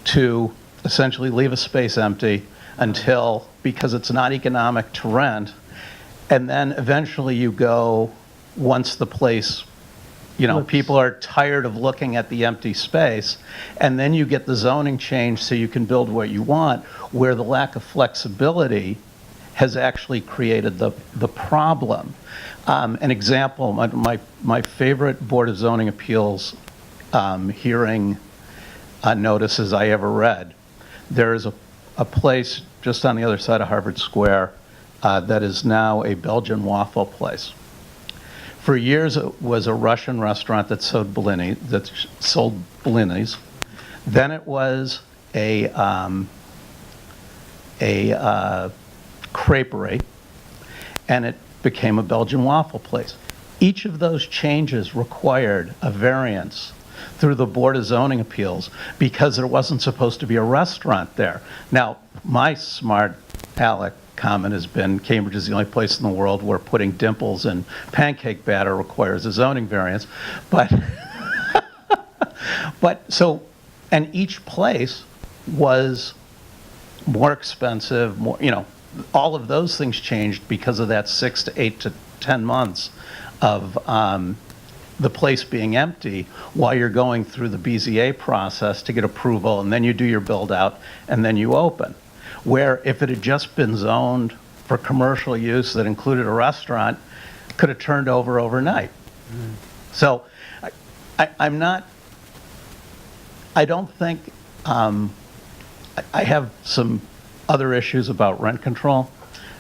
to essentially leave a space empty until, because it's not economic to rent, and then eventually you go, once the place people are tired of looking at the empty space, and then you get the zoning change so you can build what you want, where the lack of flexibility has actually created the problem. An example, my favorite Board of Zoning Appeals hearing notices I ever read, there is a place just on the other side of Harvard Square that is now a Belgian waffle place. For years, it was a Russian restaurant that sold blinis. Then it was a creperie, and it became a Belgian waffle place. Each of those changes required a variance through the Board of Zoning Appeals because there wasn't supposed to be a restaurant there. Now, my smart aleck comment has been Cambridge is the only place in the world where putting dimples in pancake batter requires a zoning variance. But, and each place was more expensive, more, all of those things changed because of that 6 to 8 to 10 months of the place being empty while you're going through the BZA process to get approval, and then you do your build out, and then you open. Where if it had just been zoned for commercial use that included a restaurant, could have turned over overnight. So I don't think, I have some other issues about rent control.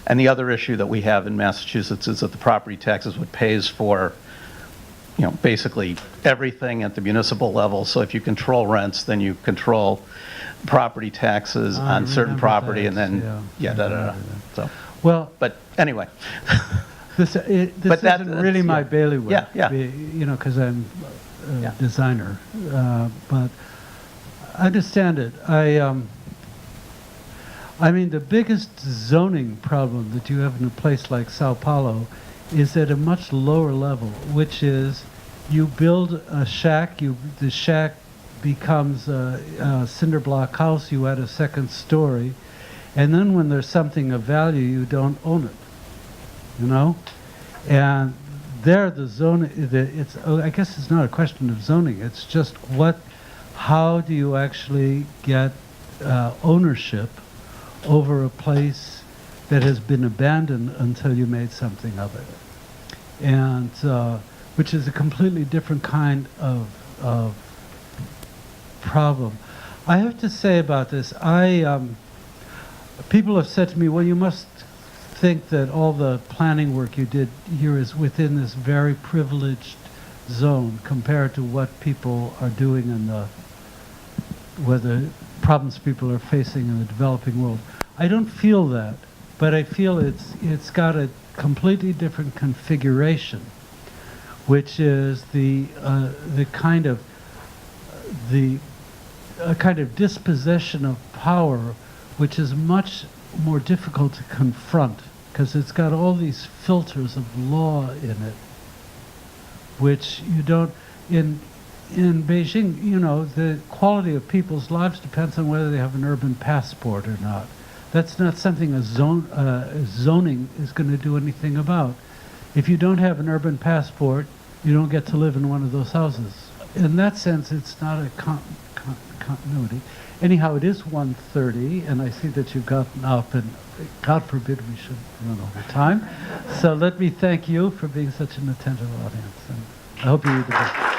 And the other issue that we have in Massachusetts is that the property tax is what pays for, basically everything at the municipal level. So if you control rents, then you control property taxes on certain property, and then, So, Well, but anyway. this But that- isn't really my bailiwick. Yeah. Because I'm a Yeah. designer. But I understand it. I mean, the biggest zoning problem that you have in a place like Sao Paulo is at a much lower level, which is you build a shack, the shack becomes a cinder block house, you add a second story, and then when there's something of value, you don't own it, And there the zoning, I guess it's not a question of zoning, it's just how do you actually get ownership over a place that has been abandoned until you made something of it, and which is a completely different kind of problem. I have to say about this, people have said to me, well, you must think that all the planning work you did here is within this very privileged zone compared to what people are doing in the problems people are facing in the developing world. I don't feel that, but I feel it's got a completely different configuration, which is a kind of dispossession of power, which is much more difficult to confront because it's got all these filters of law in it, which you don't in Beijing. The quality of people's lives depends on whether they have an urban passport or not. That's not something zoning is going to do anything about. If you don't have an urban passport, you don't get to live in one of those houses. In that sense, it's not a continuity. Anyhow, it is 1:30, and I see that you've gotten up, and God forbid we should run over time. So let me thank you for being such an attentive audience, and I hope you read the book.